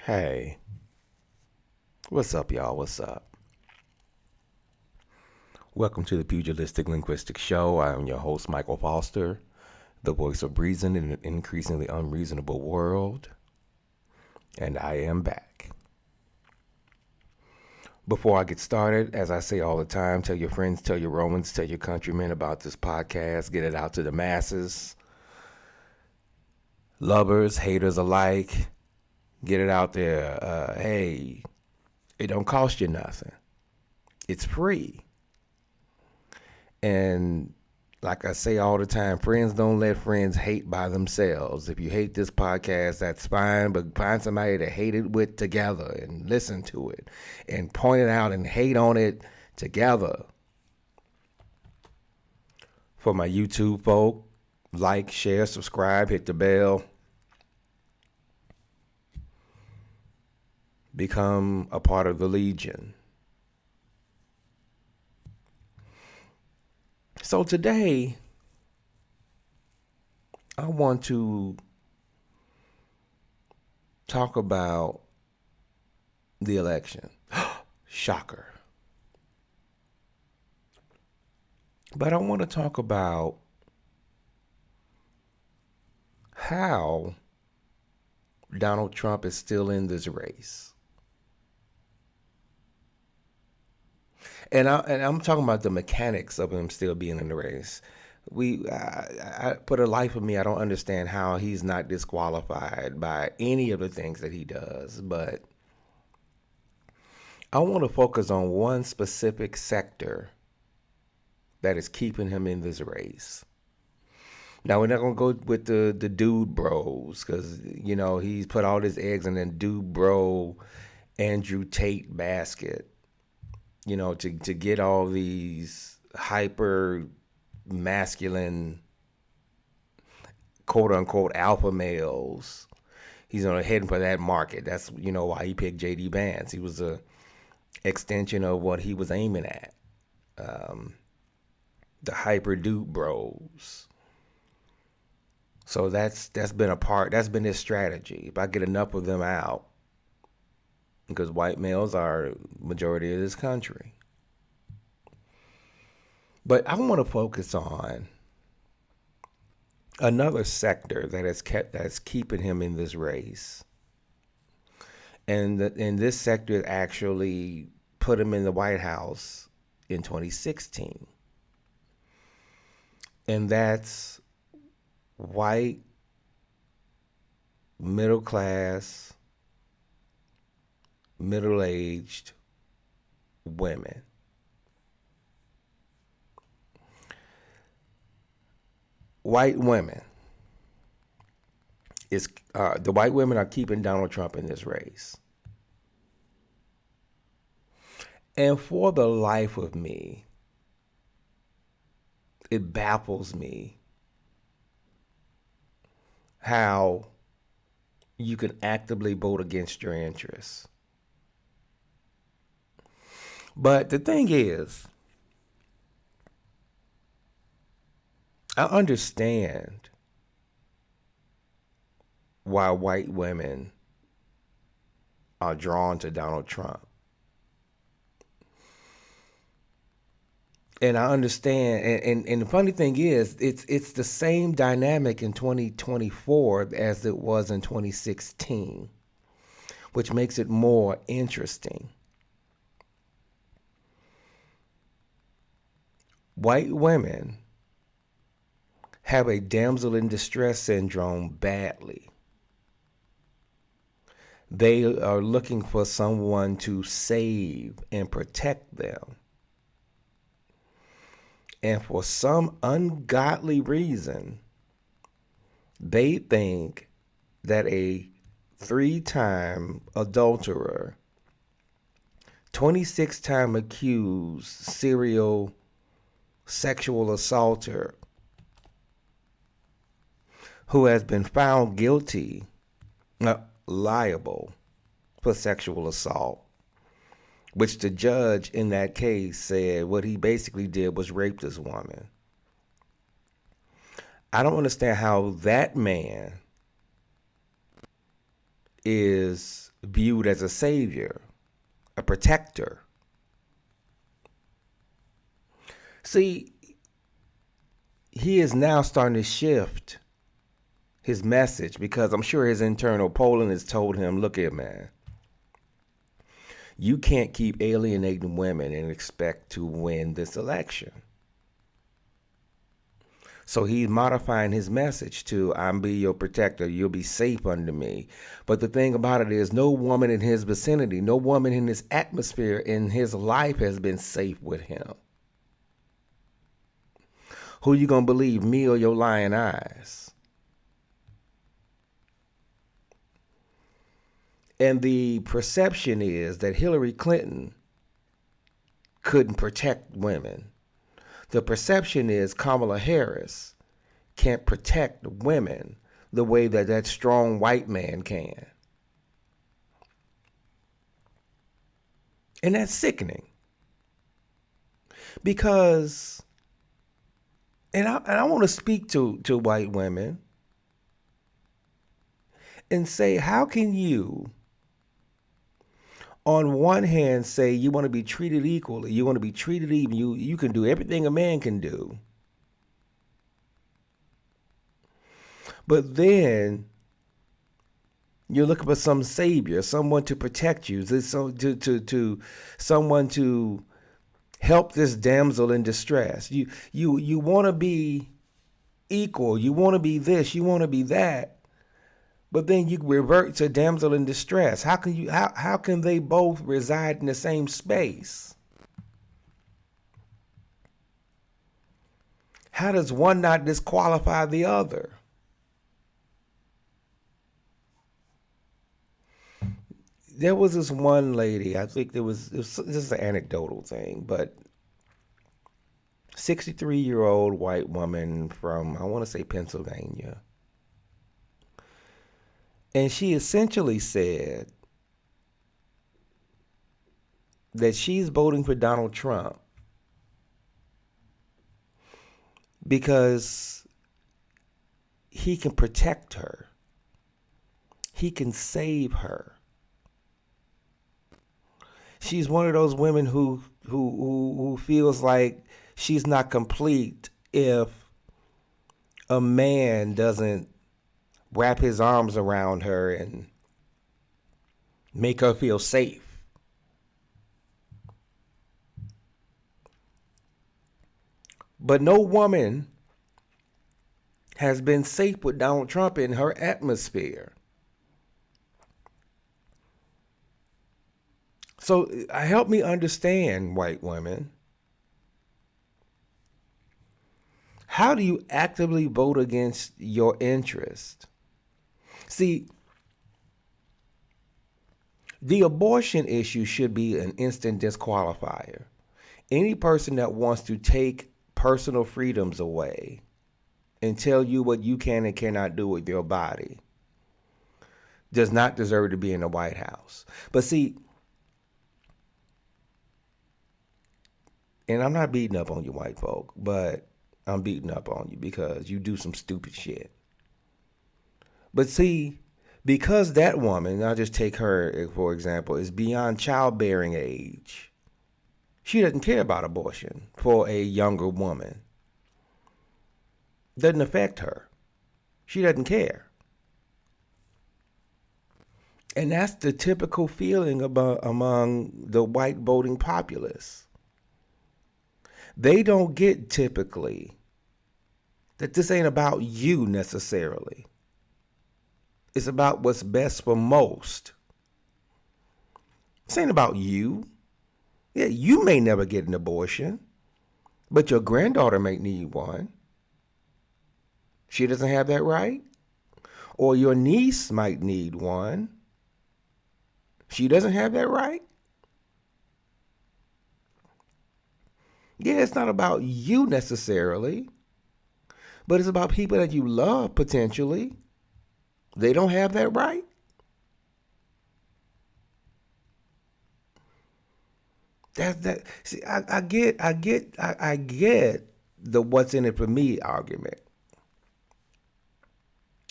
Hey, what's up, y'all? What's up? Welcome to the Pugilistic Linguistic Show. I am your host, Michael Foster, the voice of reason in an increasingly unreasonable world, and I am back. Before I get started, as I say all the time, tell your friends, tell your Romans, tell your countrymen about this podcast. Get it out to the masses, lovers, haters alike. Get it out there. Hey, it don't cost you nothing. It's free. And like I say all the time, friends don't let friends hate by themselves. If you hate this podcast, that's fine, but find somebody to hate it with together and listen to it and point it out and hate on it together. For my YouTube folk, like, share, subscribe, hit the bell. Become a part of the Legion. So today, I want to talk about the election. Shocker. But I want to talk about how Donald Trump is still in this race. And I'm talking about the mechanics of him still being in the race. For the life of me, I don't understand how he's not disqualified by any of the things that he does. But I want to focus on one specific sector that is keeping him in this race. Now, we're not going to go with the dude bros because, he's put all his eggs in the dude bro Andrew Tate basket, to get all these hyper masculine, quote unquote, alpha males. He's heading for that market. That's, why he picked J.D. Vance. He was a extension of what he was aiming at. The hyper dude bros. So that's been his strategy. If I get enough of them out, because white males are majority of this country. But I want to focus on another sector that's keeping him in this race. And this sector actually put him in the White House in 2016. And that's white, middle class, middle-aged women. White women the white women are keeping Donald Trump in this race. And for the life of me, it baffles me how you can actively vote against your interests. But the thing is, I understand why white women are drawn to Donald Trump. And I understand, and the funny thing is, it's the same dynamic in 2024 as it was in 2016, which makes it more interesting. White women have a damsel in distress syndrome badly. They are looking for someone to save and protect them. And for some ungodly reason, they think that a 3-time adulterer, 26-time accused serial sexual assaulter who has been found guilty, liable for sexual assault, which the judge in that case said what he basically did was rape this woman. I don't understand how that man is viewed as a savior, a protector. See, he is now starting to shift his message because I'm sure his internal polling has told him, look here, man, you can't keep alienating women and expect to win this election. So he's modifying his message to, I'm be your protector, you'll be safe under me. But the thing about it is, no woman in his vicinity, no woman in his atmosphere, in his life has been safe with him. Who you gonna believe, me or your lying eyes? And the perception is that Hillary Clinton couldn't protect women. The perception is Kamala Harris can't protect women the way that that strong white man can. And that's sickening. Because, and I want to speak to white women and say, how can you, on one hand, say you want to be treated equally, you want to be treated even, you can do everything a man can do, but then you're looking for some savior, someone to protect you, to someone to help this damsel in distress. You want to be equal, you want to be this, you want to be that. But then you revert to damsel in distress. How can they both reside in the same space? How does one not disqualify the other? There was this one lady, I think this is an anecdotal thing, but 63-year-old white woman from, I want to say, Pennsylvania. And she essentially said that she's voting for Donald Trump because he can protect her. He can save her. She's one of those women who feels like she's not complete if a man doesn't wrap his arms around her and make her feel safe. But no woman has been safe with Donald Trump in her atmosphere. So help me understand, white women. How do you actively vote against your interest? See, the abortion issue should be an instant disqualifier. Any person that wants to take personal freedoms away and tell you what you can and cannot do with your body does not deserve to be in the White House. But see, and I'm not beating up on you white folk, but I'm beating up on you because you do some stupid shit. But see, because that woman, I'll just take her for example, is beyond childbearing age, she doesn't care about abortion for a younger woman. Doesn't affect her. She doesn't care. And that's the typical feeling among the white voting populace. They don't get typically that this ain't about you necessarily. It's about what's best for most. This ain't about you. Yeah, you may never get an abortion, but your granddaughter may need one. She doesn't have that right. Or your niece might need one. She doesn't have that right. Yeah, it's not about you necessarily, but it's about people that you love potentially. They don't have that right. That. See, I get the what's in it for me argument.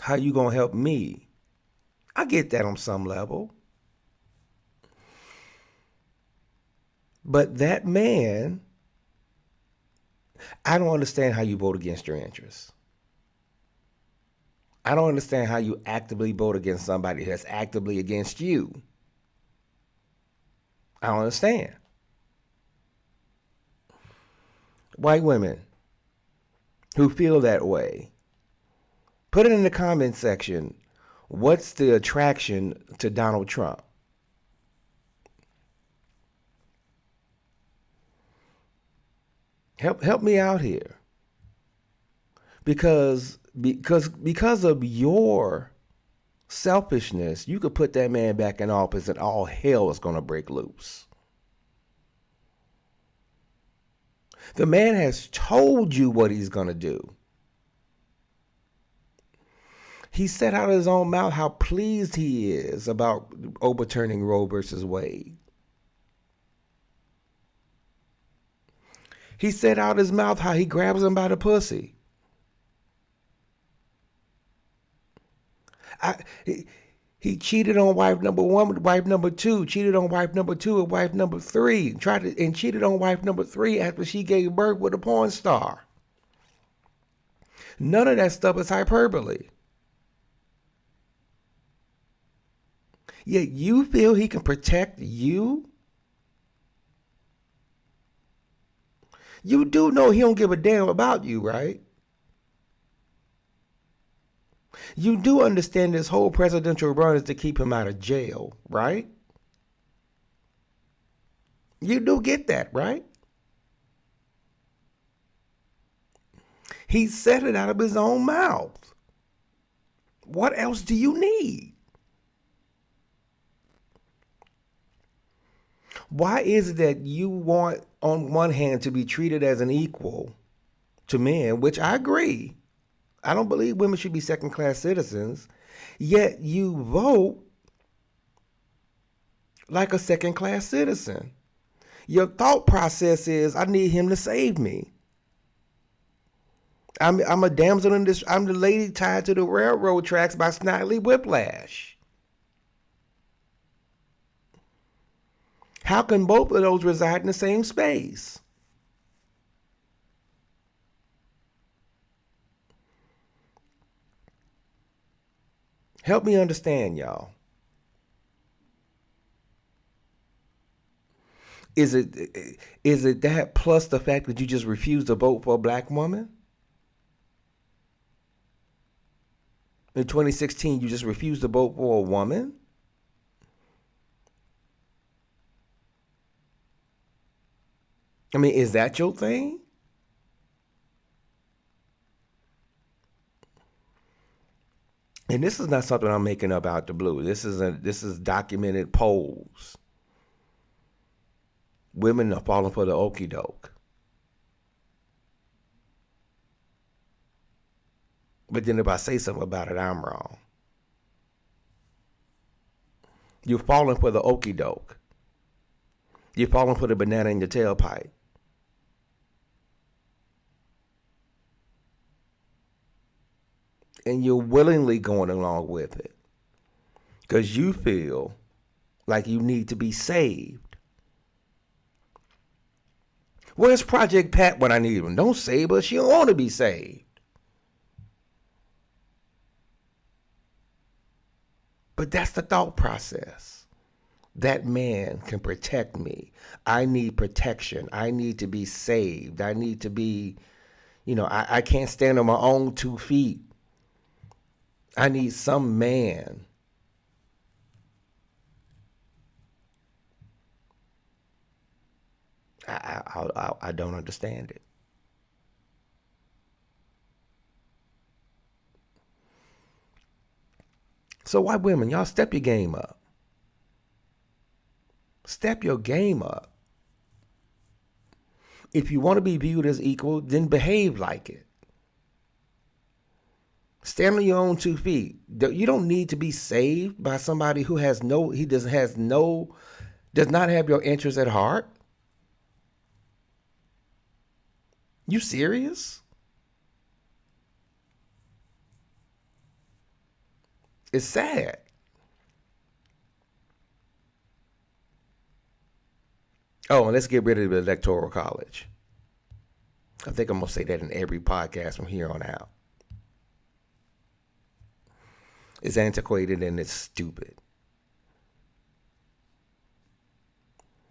How you gonna help me? I get that on some level. But that man, I don't understand how you vote against your interests. I don't understand how you actively vote against somebody that's actively against you. I don't understand. White women who feel that way, put it in the comment section. What's the attraction to Donald Trump? Help me out here. Because of your selfishness, you could put that man back in office and all hell is going to break loose. The man has told you what he's going to do. He said out of his own mouth how pleased he is about overturning Roe versus Wade. He said out of his mouth how he grabs him by the pussy. He cheated on wife number one with wife number two, cheated on wife number two with wife number three, and cheated on wife number three after she gave birth with a porn star. None of that stuff is hyperbole. Yet you feel he can protect you? You do know he don't give a damn about you, right? You do understand this whole presidential run is to keep him out of jail, right? You do get that, right? He said it out of his own mouth. What else do you need? Why is it that you want, on one hand, to be treated as an equal to men, which I agree. I don't believe women should be second-class citizens, yet you vote like a second-class citizen. Your thought process is, I need him to save me. I'm a damsel in this. I'm the lady tied to the railroad tracks by Snidely Whiplash. How can both of those reside in the same space? Help me understand, y'all. Is it that plus the fact that you just refused to vote for a black woman? In 2016, you just refused to vote for a woman? I mean, is that your thing? And this is not something I'm making up out the blue. This is documented polls. Women are falling for the okie doke. But then if I say something about it, I'm wrong. You're falling for the okie doke. You're falling for the banana in your tailpipe. And you're willingly going along with it because you feel like you need to be saved. Where's Project Pat when I need him? Don't save her. She don't want to be saved. But that's the thought process. That man can protect me. I need protection. I need to be saved. I need to be, I can't stand on my own 2 feet. I need some man. I don't understand it. So white women, y'all step your game up. Step your game up. If you want to be viewed as equal, then behave like it. Stand on your own 2 feet. You don't need to be saved by somebody who does not have your interests at heart. You serious? It's sad. Oh, and let's get rid of the electoral college. I think I'm gonna say that in every podcast from here on out. It's antiquated and it's stupid.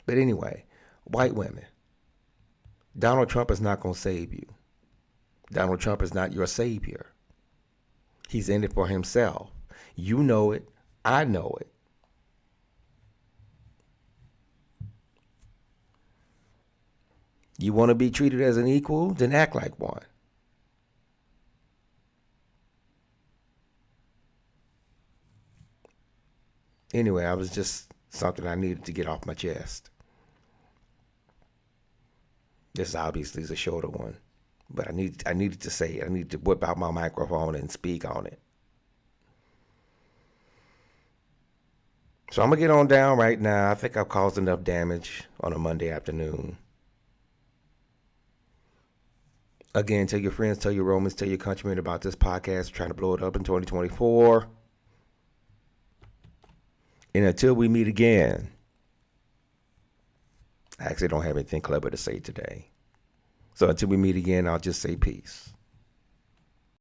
But anyway, white women. Donald Trump is not gonna save you. Donald Trump is not your savior. He's in it for himself. You know it. I know it. You want to be treated as an equal? Then act like one. Anyway, I was just something I needed to get off my chest. This obviously is a shorter one, but I needed to say it. I need to whip out my microphone and speak on it. So I'm gonna get on down right now. I think I've caused enough damage on a Monday afternoon. Again, tell your friends, tell your Romans, tell your countrymen about this podcast. Trying to blow it up in 2024. And until we meet again, I actually don't have anything clever to say today. So until we meet again, I'll just say peace.